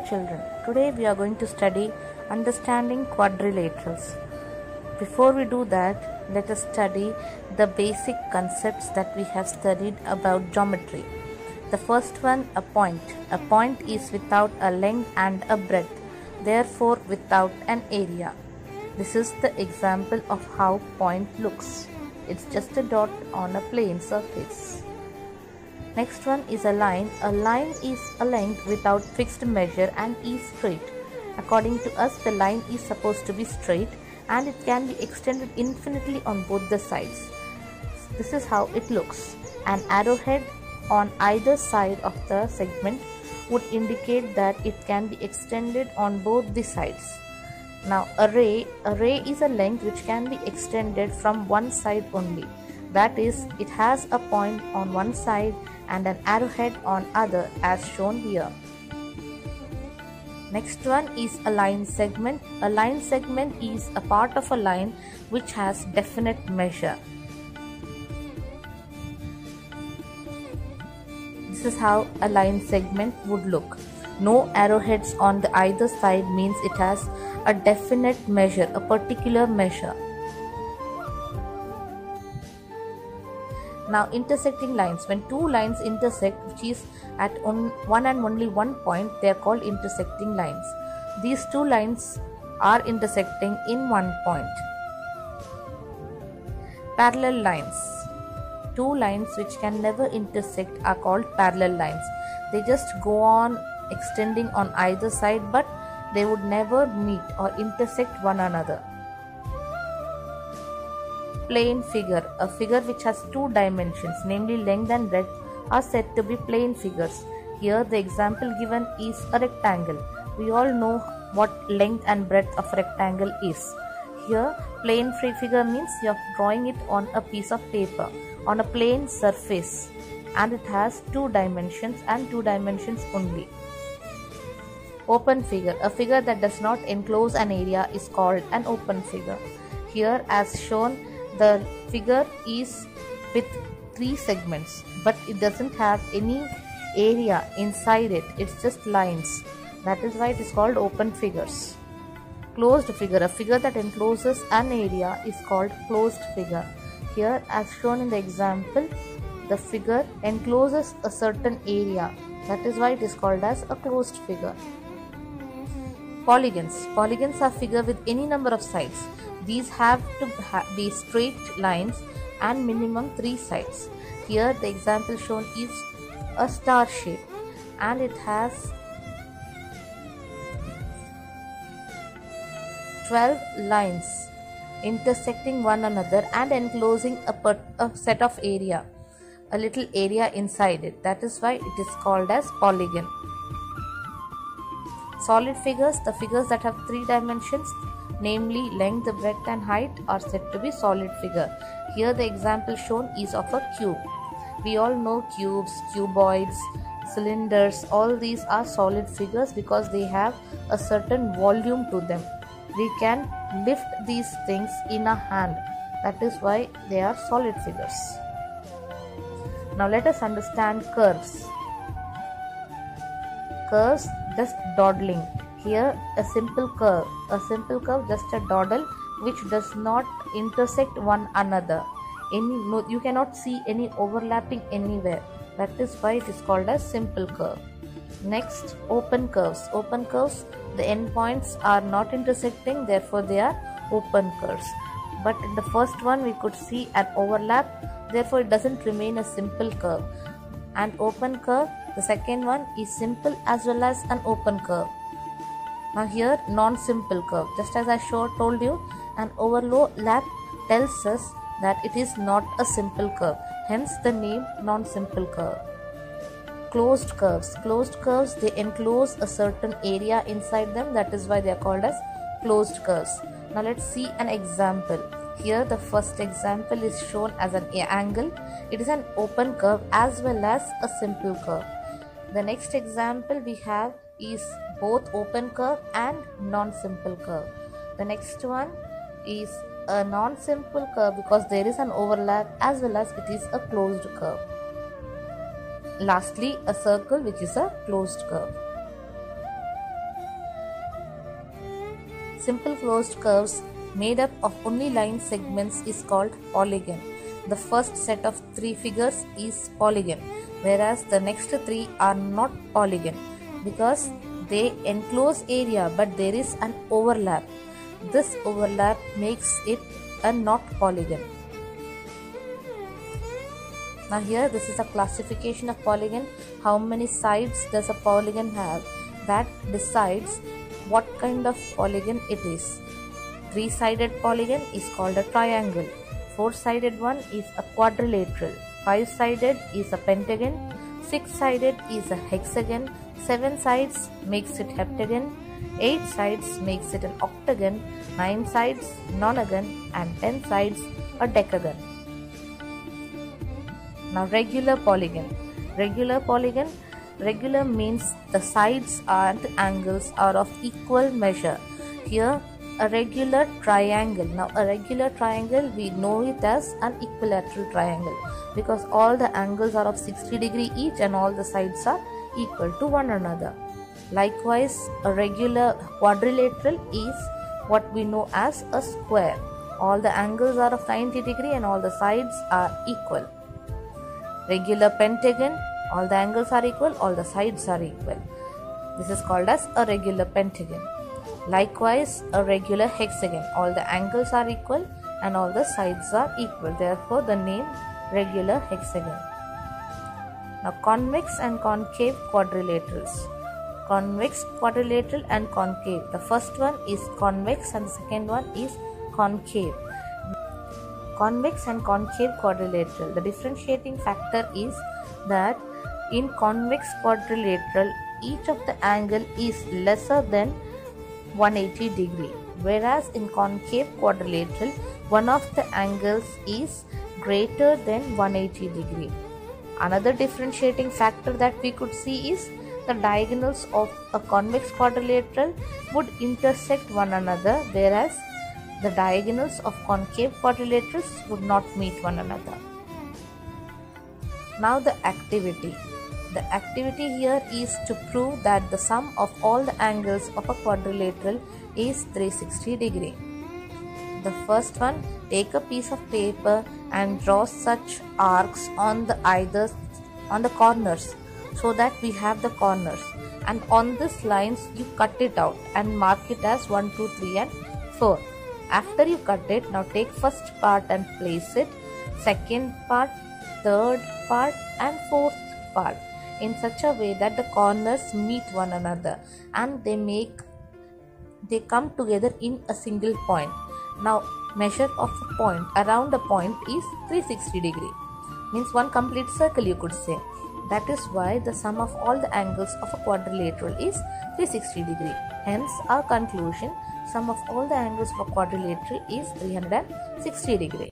children. Today we are going to study understanding quadrilaterals. Before we do that, let us study the basic concepts that we have studied about geometry. The first one, a point. A point is without a length and a breadth, therefore without an area. This is the example of how point looks. It's just a dot on a plane surface. Next one is a line. A line is a length without fixed measure and is straight. According to us, the line is supposed to be straight and it can be extended infinitely on both the sides. This is how it looks. An arrowhead on either side of the segment would indicate that it can be extended on both the sides. Now a ray is a length which can be extended from one side only. That is, it has a point on one side and an arrowhead on other, as shown here. Next one is a line segment. A line segment is a part of a line which has definite measure. This is how a line segment would look. No arrowheads on the either side means it has a definite measure, a particular measure. Now intersecting lines. When two lines intersect, which is at one and only one point, they are called intersecting lines. These two lines are intersecting in one point. Parallel lines. Two lines which can never intersect are called parallel lines. They just go on extending on either side, but they would never meet or intersect one another. Plane figure. A figure which has two dimensions, namely length and breadth, are said to be plane figures. Here the example given is a rectangle. We all know what length and breadth of rectangle is. Here plane figure means you are drawing it on a piece of paper, on a plane surface, and it has two dimensions and two dimensions only. Open figure. A figure that does not enclose an area is called an open figure. Here, as shown, the figure is with three segments, but it doesn't have any area inside it. It's just lines. That is why it is called open figures. Closed figure. A figure that encloses an area is called closed figure. Here, as shown in the example, the figure encloses a certain area. That is why it is called as a closed figure. Polygons. Polygons are figures with any number of sides. These have to be straight lines and minimum 3 sides. Here the example shown is a star shape and it has 12 lines intersecting one another and enclosing a set of area, a little area inside it. That is why it is called as polygon. Solid figures. The figures that have 3 dimensions, namely length, breadth and height, are said to be solid figure. Here the example shown is of a cube. We all know cubes, cuboids, cylinders, all these are solid figures because they have a certain volume to them. We can lift these things in a hand. That is why they are solid figures. Now let us understand curves. Curves, just dawdling. Here a simple curve, just a dawdle which does not intersect one another. You cannot see any overlapping anywhere. That is why it is called as simple curve. Next, open curves. Open curves, the endpoints are not intersecting, therefore they are open curves. But in the first one we could see an overlap, therefore it doesn't remain a simple curve. And open curve, the second one, is simple as well as an open curve. Now here non-simple curve, just as I told you, an overlap tells us that it is not a simple curve, hence the name non-simple curve. Closed curves. Closed curves, they enclose a certain area inside them, that is why they are called as closed curves. Now let's see an example. Here the first example is shown as an angle. It is an open curve as well as a simple curve. The next example we have is both open curve and non-simple curve. The next one is a non-simple curve because there is an overlap as well as it is a closed curve. Lastly, a circle which is a closed curve. Simple closed curves made up of only line segments is called polygon. The first set of 3 figures is polygon, whereas the next 3 are not polygon because they enclose area but there is an overlap. This overlap makes it a not polygon. Now here this is a classification of polygon. How many sides does a polygon have? That decides what kind of polygon it is. 3-sided polygon is called a triangle. 4-sided one is a quadrilateral. 5-sided is a pentagon. 6-sided is a hexagon. 7 sides makes it heptagon. 8 sides makes it an octagon. 9 sides nonagon, and 10 sides a decagon. Now regular polygon. Regular means the sides and angles are of equal measure. Here a regular triangle. Now a regular triangle, we know it as an equilateral triangle because all the angles are of 60 degree each and all the sides are equal to one another. Likewise, a regular quadrilateral is what we know as a square. All the angles are of 90 degree and all the sides are equal. Regular pentagon, all the angles are equal, all the sides are equal. This is called as a regular pentagon. Likewise, a regular hexagon, all the angles are equal and all the sides are equal. Therefore, the name regular hexagon. Now, convex and concave quadrilaterals. Convex, quadrilateral and concave. The first one is convex and the second one is concave. Convex and concave quadrilateral. The differentiating factor is that in convex quadrilateral, each of the angle is lesser than 180 degree, whereas in concave quadrilateral, one of the angles is greater than 180 degree. Another differentiating factor that we could see is the diagonals of a convex quadrilateral would intersect one another, whereas the diagonals of concave quadrilaterals would not meet one another. Now the activity. The activity here is to prove that the sum of all the angles of a quadrilateral is 360 degree. The first one, take a piece of paper and draw such arcs on the corners so that we have the corners, and on these lines you cut it out and mark it as 1, 2, 3 and 4. After you cut it, now take first part and place it, second part, third part and fourth part in such a way that the corners meet one another and they come together in a single point. Now measure of a point around a point is 360 degree, means one complete circle you could say. That is why the sum of all the angles of a quadrilateral is 360 degree. Hence our conclusion, sum of all the angles of a quadrilateral is 360 degree.